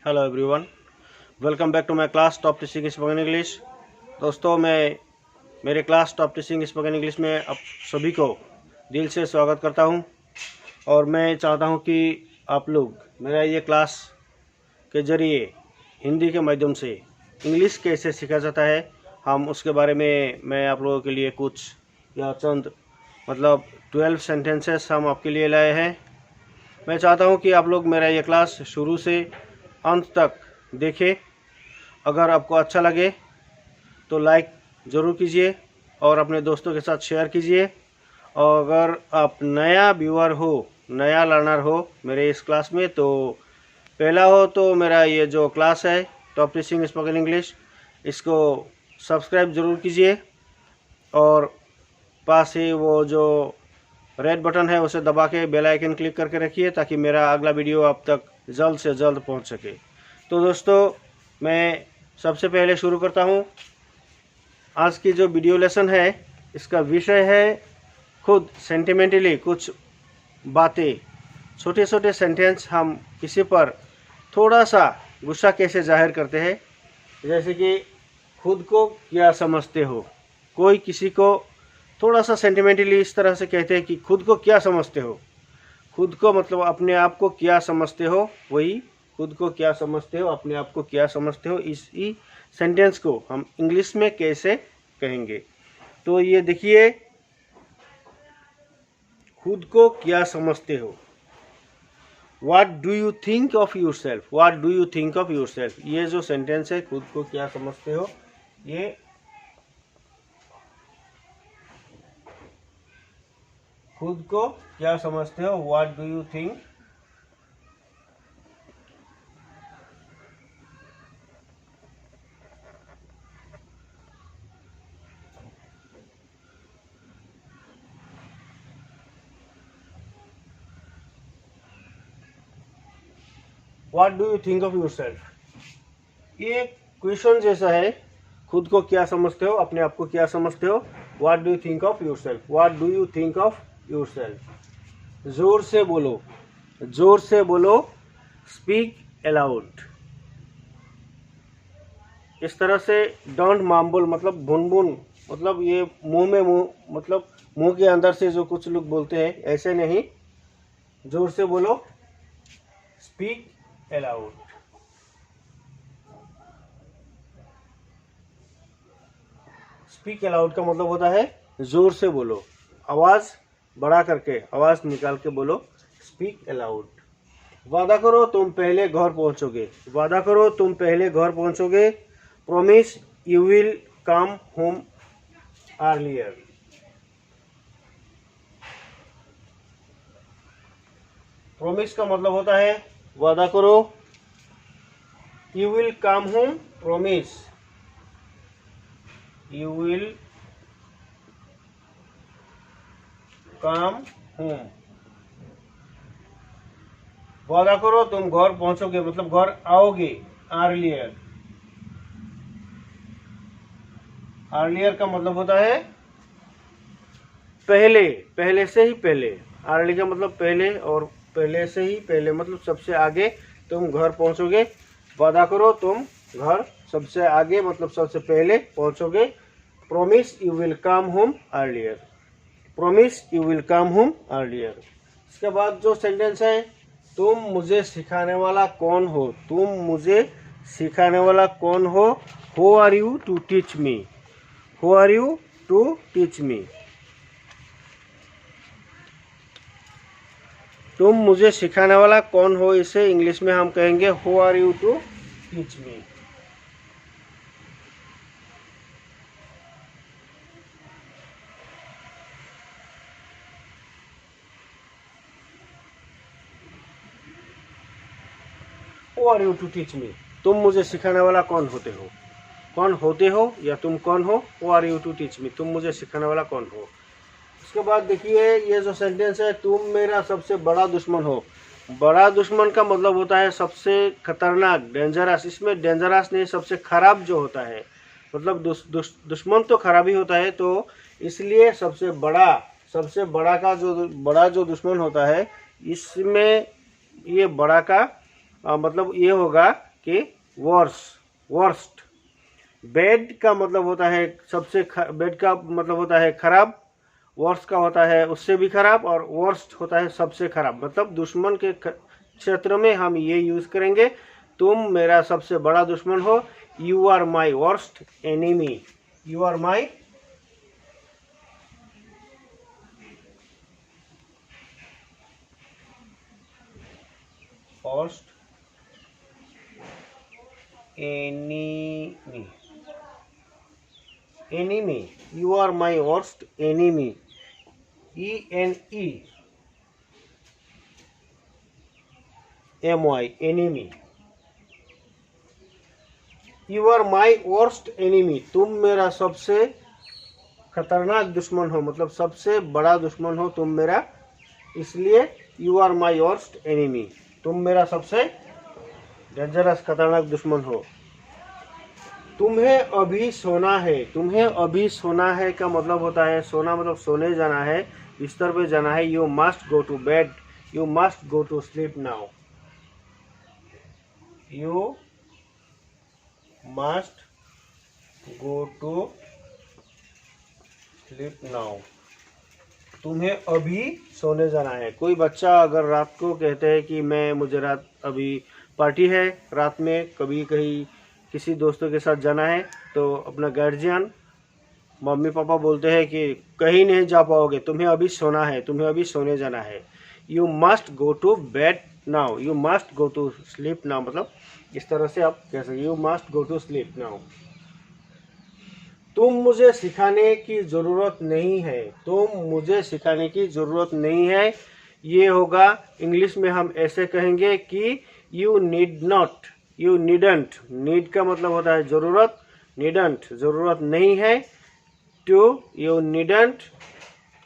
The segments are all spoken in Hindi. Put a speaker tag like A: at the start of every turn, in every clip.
A: Hello everyone, welcome back to my class top teaching spoken English. दोस्तों, मैं मेरे class top teaching spoken English में आप सभी को दिल से स्वागत करता हूं और मैं चाहता हूं कि आप लोग मेरा ये क्लास के ज़रिए हिंदी के माध्यम से इंग्लिश कैसे सीखा जाता है हम उसके बारे में मैं आप लोगों के लिए कुछ या चंद 12 सेंटेंसेस हम आपके लिए लाए हैं। मैं चाहता हूं कि आप लोग मेरा ये क्लास शुरू से अंत तक देखें। अगर आपको अच्छा लगे तो लाइक ज़रूर कीजिए और अपने दोस्तों के साथ शेयर कीजिए। और अगर आप नया व्यूअर हो, नया लर्नर हो मेरे इस क्लास में, तो पहला हो तो मेरा ये जो क्लास है टॉप टीचिंग स्पोकन इंग्लिश, इसको सब्सक्राइब ज़रूर कीजिए और पास ही वो जो रेड बटन है उसे दबा के बेल आइकन क्लिक करके रखिए ताकि मेरा अगला वीडियो आप तक जल्द से जल्द पहुंच सके। तो दोस्तों, मैं सबसे पहले शुरू करता हूं। आज की जो वीडियो लेसन है इसका विषय है खुद सेंटिमेंटली कुछ बातें, छोटे छोटे सेंटेंस हम किसी पर थोड़ा सा गुस्सा कैसे जाहिर करते हैं। जैसे कि खुद को क्या समझते हो, कोई किसी को थोड़ा सा सेंटिमेंटली इस तरह से कहते हैं कि खुद को क्या समझते हो। खुद को मतलब अपने आप को क्या समझते हो, वही खुद को क्या समझते हो, अपने आप को क्या समझते हो। इसी सेंटेंस को हम इंग्लिश में कैसे कहेंगे, तो ये देखिए, खुद को क्या समझते हो। What do you think of yourself? What do you think of yourself? ये जो सेंटेंस है खुद को क्या समझते हो, ये खुद को क्या समझते हो, What do you think? What do you think of yourself? ये क्वेश्चन जैसा है, खुद को क्या समझते हो, अपने आप को क्या समझते हो। What do you think of yourself? What do you think of yourself? जोर से बोलो, जोर से बोलो, स्पीक अलाउड। इस तरह से डोंट माम्बल मतलब भुनभुन, मतलब ये मुंह में मुंह, मतलब मुंह के अंदर से जो कुछ लोग बोलते हैं ऐसे नहीं, जोर से बोलो, स्पीक अलाउड। स्पीक अलाउड का मतलब होता है जोर से बोलो, आवाज बढ़ा करके, आवाज निकाल के बोलो, स्पीक अलाउड। वादा करो तुम पहले घर पहुंचोगे, वादा करो तुम पहले घर पहुंचोगे। Promise you will come home earlier. Promise का मतलब होता है वादा करो, you will come home, promise you will come home. वादा करो तुम घर पहुंचोगे मतलब घर आओगे, अर्लियर। अर्लियर का मतलब होता है पहले, पहले से ही पहले। अर्ली का मतलब पहले और पहले से ही पहले मतलब सबसे आगे तुम घर पहुंचोगे। वादा करो तुम घर सबसे आगे मतलब सबसे पहले पहुंचोगे। Promise you will come home earlier, promise you will come home earlier. इसके बाद जो सेंटेंस है, तुम मुझे सिखाने वाला कौन हो, तुम मुझे सिखाने वाला कौन हो। Who are you to teach me, who are you to teach me. तुम मुझे सिखाने वाला कौन हो, इसे इंग्लिश में हम कहेंगे who are you to teach me. Who are you to teach me, तुम मुझे सिखाने वाला कौन होते हो, कौन होते हो या तुम कौन हो। Who are you to teach me, तुम मुझे सिखाने वाला कौन हो। उसके बाद देखिए, ये जो सेंटेंस है, तुम मेरा सबसे बड़ा दुश्मन हो। बड़ा दुश्मन का मतलब होता है सबसे खतरनाक, डेंजरस। इसमें डेंजरस नहीं, सबसे खराब जो होता है, मतलब दुश्मन तो खराब ही होता है, तो इसलिए सबसे बड़ा का जो बड़ा जो दुश्मन होता है, इसमें ये बड़ा का मतलब ये होगा कि वर्स्ट। बैड का मतलब होता है बैड का मतलब होता है खराब, वर्स्ट का होता है उससे भी खराब, और वर्स्ट होता है सबसे खराब। मतलब दुश्मन के क्षेत्र में हम ये यूज करेंगे, तुम मेरा सबसे बड़ा दुश्मन हो, you are my worst enemy, you are my worst enemy, enemy, you are my worst enemy, enemy, enemy, you are my worst enemy, तुम मेरा सबसे खतरनाक दुश्मन हो, मतलब सबसे बड़ा दुश्मन हो तुम मेरा, इसलिए you are my worst enemy, तुम मेरा सबसे डेंजरस खतरनाक दुश्मन हो। तुम्हें अभी सोना है, तुम्हें अभी सोना है का मतलब होता है, सोना मतलब सोने जाना है, बिस्तर पे जाना है। You must go to bed, you must go to sleep now, you must go to sleep now, तुम्हें अभी सोने जाना है। कोई बच्चा अगर रात को कहते हैं कि मुझे रात अभी पार्टी है, रात में कभी कहीं किसी दोस्तों के साथ जाना है, तो अपना गार्जियन मम्मी पापा बोलते हैं कि कहीं नहीं जा पाओगे, तुम्हें अभी सोना है, तुम्हें अभी सोने जाना है। You must go to bed now, you must go to sleep now, मतलब इस तरह से आप कह सकते, you must go to sleep now. तुम मुझे सिखाने की ज़रूरत नहीं है, तुम मुझे सिखाने की ज़रूरत नहीं है, ये होगा इंग्लिश में हम ऐसे कहेंगे कि you need not, you needn't, need का मतलब होता है ज़रूरत, नीडंट ज़रूरत नहीं है, to you needn't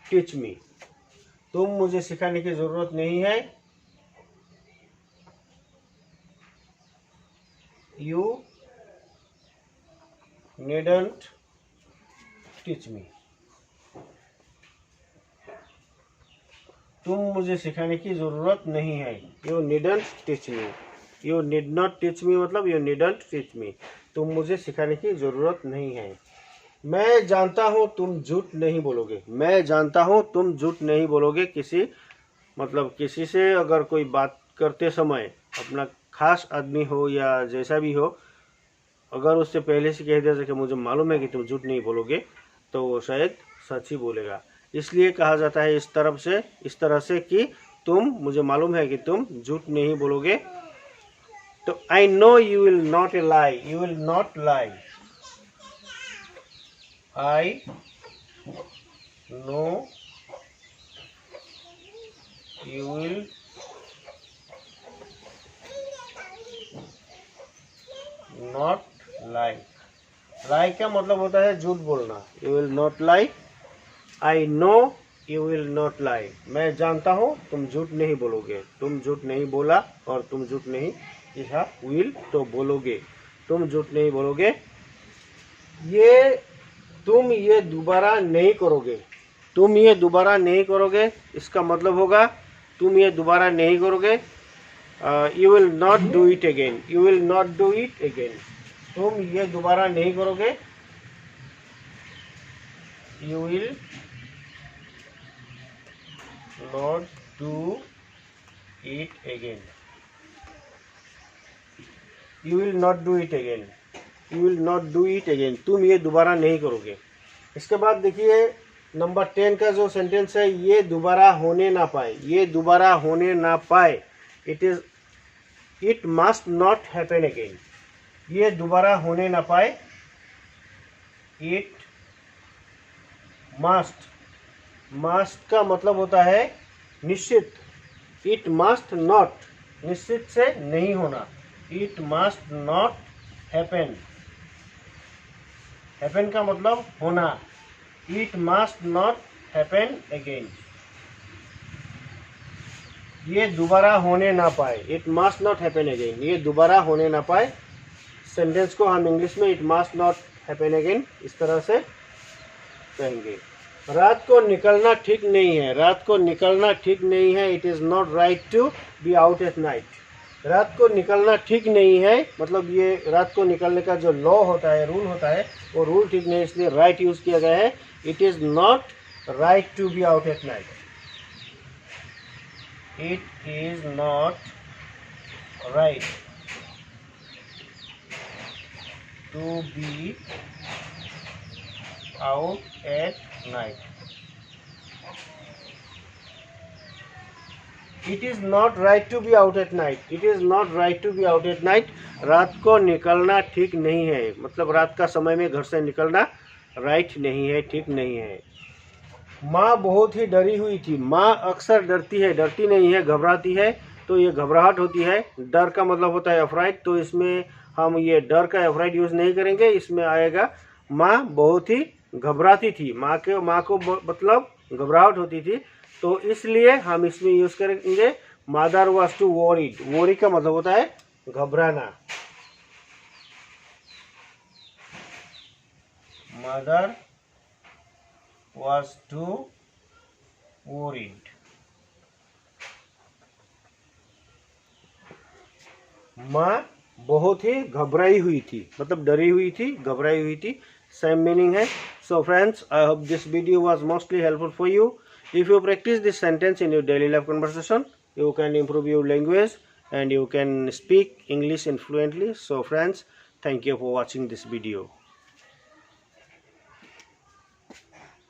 A: teach me, तुम मुझे सिखाने की ज़रूरत नहीं है, यू नीडंट टीच मी, तुम मुझे सिखाने की जरूरत नहीं है, you needn't teach me, you need not teach me मतलब यू नीडंट टीच मी, तुम मुझे सिखाने की जरूरत नहीं है। मैं जानता हूँ तुम झूठ नहीं बोलोगे, मैं जानता हूँ तुम झूठ नहीं बोलोगे, किसी से अगर कोई बात करते समय अपना खास आदमी हो या जैसा भी हो, अगर उससे पहले से कह दिया कि मुझे मालूम है कि तुम झूठ नहीं बोलोगे, तो वो शायद सच ही बोलेगा। इसलिए कहा जाता है इस तरह से कि मुझे मालूम है कि तुम झूठ नहीं बोलोगे। तो I know you will not lie, you will not lie, I know you will not lie, lie का मतलब होता है झूठ बोलना, you will not lie, I know you will not lie, मैं जानता हूँ तुम झूठ नहीं बोलोगे, तुम झूठ नहीं बोला और तुम झूठ नहीं लिखा, विल तो बोलोगे, तुम झूठ नहीं बोलोगे, तुम ये दोबारा नहीं करोगे, तुम ये दोबारा नहीं करोगे, इसका मतलब होगा तुम ये दोबारा नहीं करोगे, you will not do it again, you will not do it again, तुम ये दोबारा नहीं करोगे, you will not do it again, you will not do it again, you will not do it again, तुम ये दोबारा नहीं करोगे। इसके बाद देखिए नंबर 10 का जो सेंटेंस है, ये दोबारा होने ना पाए, ये दोबारा होने ना पाए, it must not happen again, ये दोबारा होने ना पाए, इट मस्ट का मतलब होता है निश्चित, इट मस्ट नॉट निश्चित से नहीं होना, it must not happen, happen का मतलब होना, it must not happen again, ये दोबारा होने ना पाए, it must not happen again, ये दोबारा होने ना पाए। सेंटेंस को हम इंग्लिश में it must not happen again इस तरह से कहेंगे। रात को निकलना ठीक नहीं है, रात को निकलना ठीक नहीं है, it is not right to be out at night, रात को निकलना ठीक नहीं है, मतलब ये रात को निकलने का जो लॉ होता है, रूल होता है, वो रूल ठीक नहीं है, इसलिए राइट यूज़ किया गया है। It is not right to be out at night. It is not right to be out at night. It is not right to be out at night. It is not right to be out at night. रात को निकलना ठीक नहीं है, मतलब रात का समय में घर से निकलना राइट नहीं है, ठीक नहीं है। माँ बहुत ही डरी हुई थी। माँ अक्सर डरती है, डरती नहीं है, घबराती है, तो ये घबराहट होती है। डर का मतलब होता है अफ्राइट, तो इसमें हम ये डर का अफ्राइट यूज़ नहीं करेंगे, इसमें आएगा माँ बहुत ही घबराती थी। माँ को मतलब घबराहट होती थी, तो इसलिए हम इसमें यूज़ करेंगे mother was to worried. Worry का मतलब होता है घबराना। Mother was too worried। माँ बहुत ही घबराई हुई थी, मतलब डरी हुई थी, घबराई हुई थी, सेम मीनिंग है। So friends, I hope this video was mostly helpful for you. If you practice this sentence in your daily life conversation, you can improve your language and you can speak English fluently. So friends, thank you for watching this video.